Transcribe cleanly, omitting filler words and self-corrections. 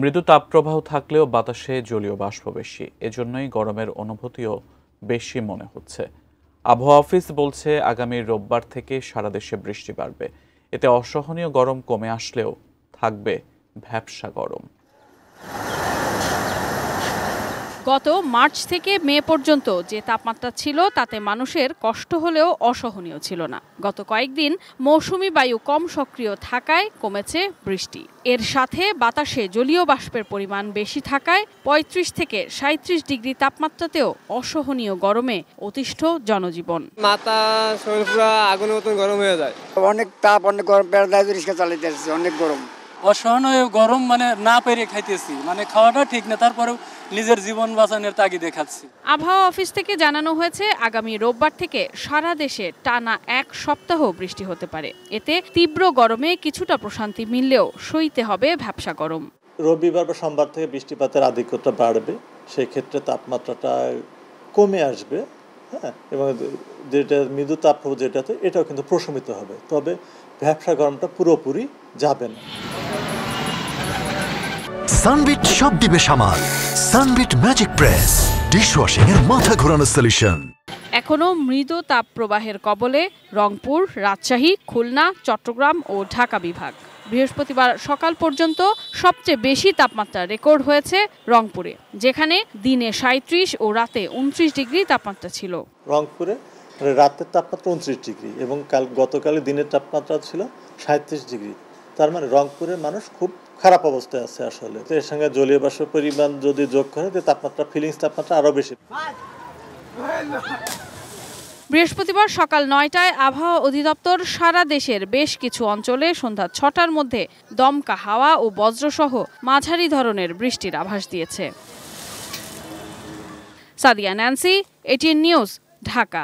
মৃদু তাপপ্রবাহ থাকলেও বাতাসে জলীয় বাষ্প বেশি, এজন্যই গরমের অনুভূতিও বেশি মনে হচ্ছে। আবহাওয়া অফিস বলছে আগামী রোববার থেকে সারা দেশে বৃষ্টি বাড়বে। এতে অসহনীয় গরম কমে আসলেও থাকবে ভ্যাপসা গরম। গত মার্চ থেকে মে পর্যন্ত যে তাপমাত্রা ছিল তাতে মানুষের কষ্ট হলেও অসহনীয় ছিল না। গত কয়েকদিন মৌসুমী বায়ু কম সক্রিয় থাকায় কমেছে বৃষ্টি। এর সাথে বাতাসে জলীয় বাষ্পের পরিমাণ বেশি থাকায় ৩৫ থেকে ৩৭ ডিগ্রি তাপমাত্রাতেও অসহনীয় গরমে অতিষ্ঠ জনজীবন। মাথা শরীর পুরো আগুনের মতন গরম হয়ে যায়। অনেক তাপ, অনেক গরম, প্যারাডাইজ রিক্সা চালাইতেছি, অনেক গরম। অসহনীয় গরম না পেরে খাইতেছি, খাওয়াটা ঠিক না, তারপরেও নিজের জীবন বাঁচানোর তাগিদে খাচ্ছি। আবহাওয়া অফিস থেকে জানানো হয়েছে আগামী রোববার থেকে সারা দেশে টানা ১ সপ্তাহ বৃষ্টি হতে পারে। এতে তীব্র গরমে কিছুটা প্রশান্তি মিললেও সইতে হবে ভ্যাপসা গরম। রবিবার বা সোমবার থেকে বৃষ্টিপাতের আধিক্যতা বাড়বে, সেই ক্ষেত্রে তাপমাত্রাটা কমে আসবে। হ্যাঁ, এবং যেটা মৃদু তাপপ্রবাহ যেটাতে এটাও কিন্তু প্রশমিত হবে, তবে ভ্যাপসা গরমটা পুরোপুরি যাবে না। সানবিট সব দিবে সামাল। সানবিট ম্যাজিক প্রেস ডিশওয়াশিং এর মাথা ঘোরানো সলিউশন। এখনো মৃদু তাপ প্রবাহের কবলে রংপুর, রাজশাহী, খুলনা, চট্টগ্রাম ও ঢাকা বিভাগ। বৃহস্পতিবার সকাল পর্যন্ত সবচেয়ে বেশি তাপমাত্রা রেকর্ড হয়েছে রংপুরে, যেখানে দিনে ৩৭ ও রাতে ২৯ ডিগ্রি তাপমাত্রা ছিল। রংপুরে রাতের তাপমাত্রা ২৯ ডিগ্রি এবং গতকালের দিনের তাপমাত্রা ছিল ৩৭ ডিগ্রি। তার মানে রংপুরের মানুষ খুব খারাপ অবস্থায় আছে আসলে। তো এর সঙ্গে জলীয় বাষ্পের পরিমাণ যদি যোগ করে, তাপমাত্রা ফিলিংস তাপমাত্রা আরও বেশি। বৃহস্পতিবার সকাল ৯টায় আবহাওয়া অধিদপ্তর সারা দেশের বেশ কিছু অঞ্চলে সন্ধ্যা ৬টার মধ্যে দমকা হাওয়া ও বজ্রসহ মাঝারি ধরনের বৃষ্টির আভাস দিয়েছে। Sadia Nancy, ATN news, Dhaka.